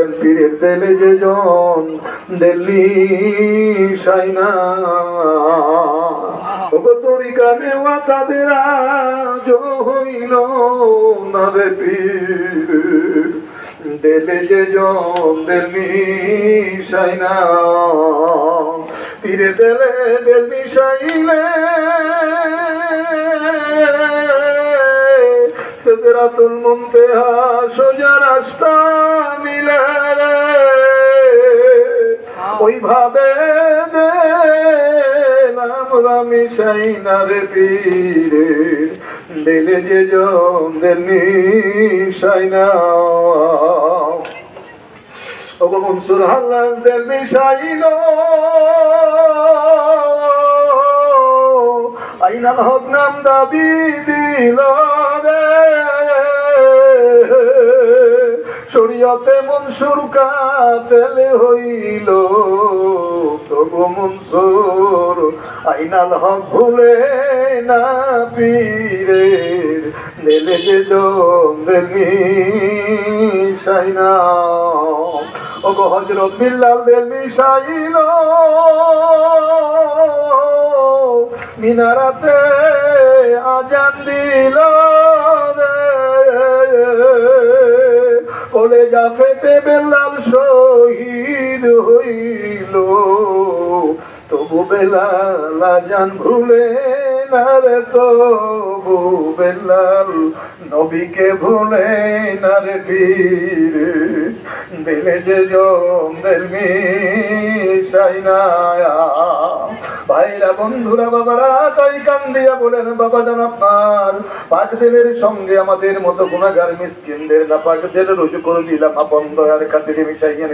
বলেন পীরের দিলে যে জন দিল্লি সাইনা তরিকা নেওয়া তাদের আজ হইল না রে পীর দিলে যে জন দিল্লি সাইনা পীরে দিলে দিল্লি সাইলে সিদরাতুল মুনতাহা সোজা রাস্তা মিলে ওইভাবে দিলাম রামি সাইনার পীরে দিলে যে জন দিল্লি সাইনা ওগো মনসুর হাল্লান দিল্লি সাইল আইনাল হক নাম দাবি দিল রে শরীয়তে মনসুর কাতেল হইল তবু মনসুর আইনাল হক ভুলে না পীরের দিলে যে জন দিল্লি সাইনা ওগো হযরত বিল্লাল দিল্লি সাইল মিনারাতে আজান দিল রে কলেজা ফেটে বেলাল শহীদ হইল তবু বেলাল আজান ভুলে না রে তবু বেলাল নবীকে ভুলে না রে পীর দিলে যে জন দিল্লি সাইনা ভাইরা বন্ধুরা বাবারা তাই কান দিয়া বলেন বাবা জান আপনার পাক দিলের সঙ্গে আমাদের মতো গুনাহগার মিসকিনদের নাপাক দিল রুজু করে দিলাম আপন দয়ার খাতিরে মিশাইয়া